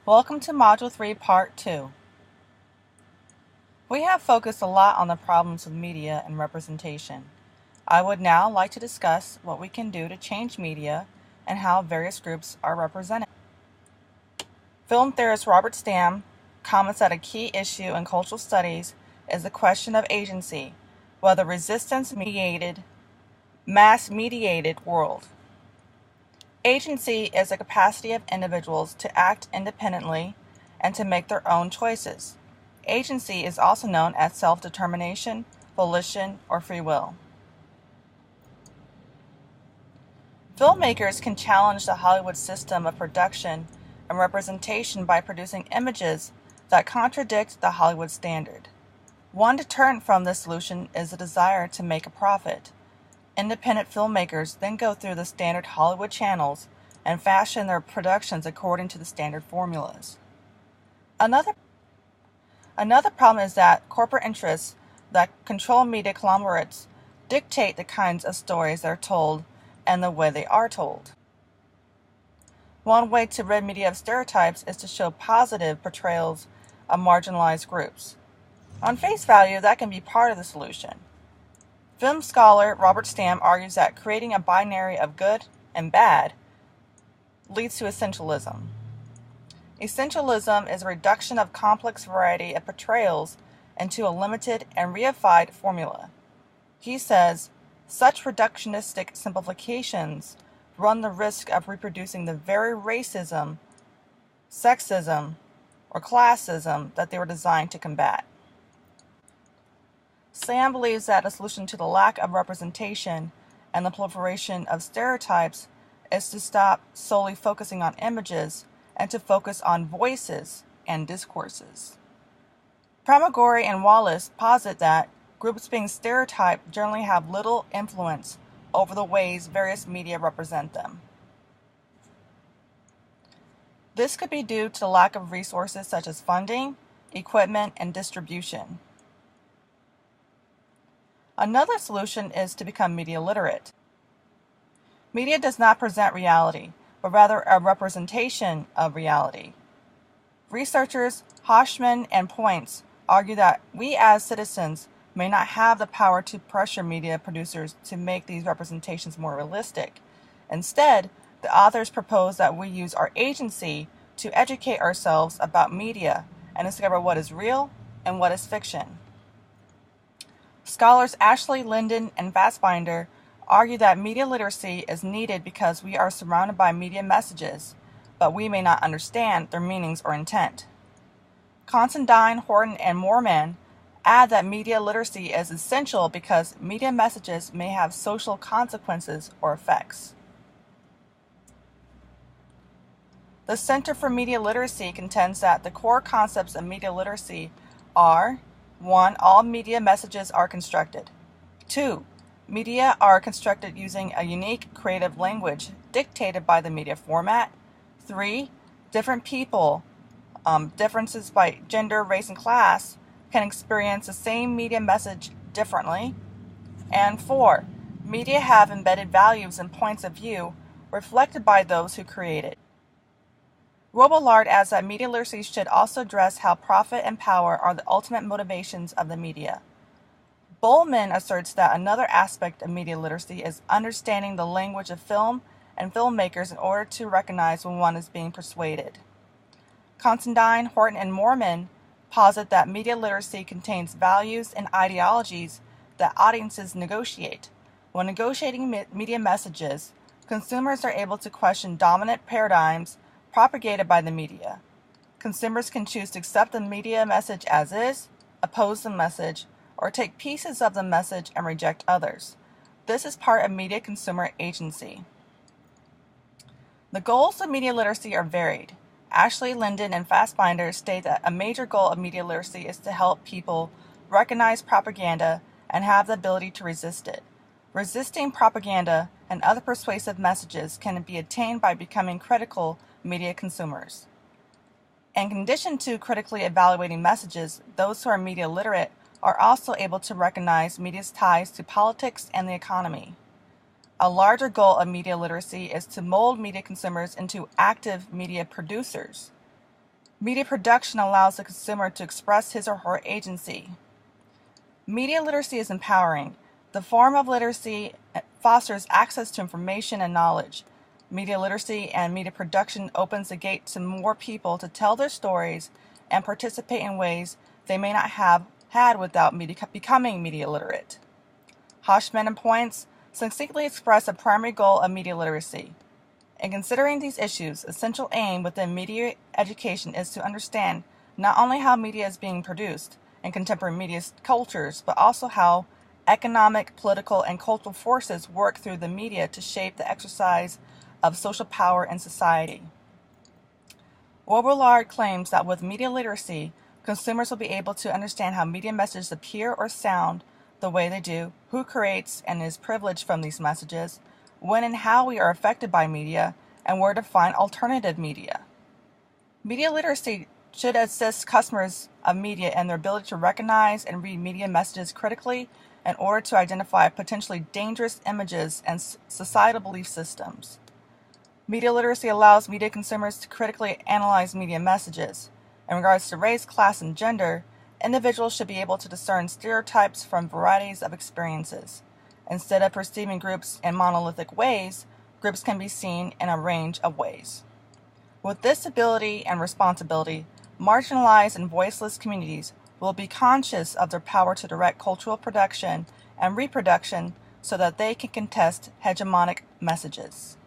Welcome to Module 3, Part 2. We have focused a lot on the problems with media and representation. I would now like to discuss what we can do to change media and how various groups are represented. Film theorist Robert Stam comments that a key issue in cultural studies is the question of agency, whether resistance-mediated, mass-mediated world. Agency is the capacity of individuals to act independently and to make their own choices. Agency is also known as self-determination, volition, or free will. Filmmakers can challenge the Hollywood system of production and representation by producing images that contradict the Hollywood standard. One deterrent from this solution is the desire to make a profit. Independent filmmakers then go through the standard Hollywood channels and fashion their productions according to the standard formulas. Another problem is that corporate interests that control media conglomerates dictate the kinds of stories that are told and the way they are told. One way to rid media of stereotypes is to show positive portrayals of marginalized groups. On face value, that can be part of the solution. Film scholar Robert Stam argues that creating a binary of good and bad leads to essentialism. Essentialism is a reduction of complex variety of portrayals into a limited and reified formula. He says, such reductionistic simplifications run the risk of reproducing the very racism, sexism, or classism that they were designed to combat. Sam believes that a solution to the lack of representation and the proliferation of stereotypes is to stop solely focusing on images and to focus on voices and discourses. Pramagori and Wallace posit that groups being stereotyped generally have little influence over the ways various media represent them. This could be due to the lack of resources such as funding, equipment, and distribution. Another solution is to become media literate. Media does not present reality, but rather a representation of reality. Researchers Hoshman and Points argue that we as citizens may not have the power to pressure media producers to make these representations more realistic. Instead, the authors propose that we use our agency to educate ourselves about media and discover what is real and what is fiction. Scholars Ashley, Linden, and Fassbinder argue that media literacy is needed because we are surrounded by media messages, but we may not understand their meanings or intent. Considine, Horton, and Moorman add that media literacy is essential because media messages may have social consequences or effects. The Center for Media Literacy contends that the core concepts of media literacy are: 1. All media messages are constructed. 2. Media are constructed using a unique creative language dictated by the media format. 3. Different people, differences by gender, race, and class, can experience the same media message differently. And 4. Media have embedded values and points of view reflected by those who create it. Robillard adds that media literacy should also address how profit and power are the ultimate motivations of the media. Bowman asserts that another aspect of media literacy is understanding the language of film and filmmakers in order to recognize when one is being persuaded. Considine, Horton, and Moorman posit that media literacy contains values and ideologies that audiences negotiate. When negotiating media messages, consumers are able to question dominant paradigms propagated by the media. Consumers can choose to accept the media message as is, oppose the message, or take pieces of the message and reject others. This is part of media consumer agency. The goals of media literacy are varied. Ashley, Linden, and Fassbinder state that a major goal of media literacy is to help people recognize propaganda and have the ability to resist it. Resisting propaganda and other persuasive messages can be attained by becoming critical media consumers. In addition to critically evaluating messages, those who are media literate are also able to recognize media's ties to politics and the economy. A larger goal of media literacy is to mold media consumers into active media producers. Media production allows the consumer to express his or her agency. Media literacy is empowering. The form of literacy fosters access to information and knowledge. Media literacy and media production opens the gate to more people to tell their stories and participate in ways they may not have had without becoming media literate. Hoshman points succinctly express a primary goal of media literacy. In considering these issues, essential aim within media education is to understand not only how media is being produced in contemporary media cultures, but also how economic, political, and cultural forces work through the media to shape the exercise of social power in society. Robillard claims that with media literacy, consumers will be able to understand how media messages appear or sound the way they do, who creates and is privileged from these messages, when and how we are affected by media, and where to find alternative media. Media literacy should assist customers of media in their ability to recognize and read media messages critically in order to identify potentially dangerous images and societal belief systems. Media literacy allows media consumers to critically analyze media messages. In regards to race, class, and gender, individuals should be able to discern stereotypes from varieties of experiences. Instead of perceiving groups in monolithic ways, groups can be seen in a range of ways. With this ability and responsibility, marginalized and voiceless communities will be conscious of their power to direct cultural production and reproduction so that they can contest hegemonic messages.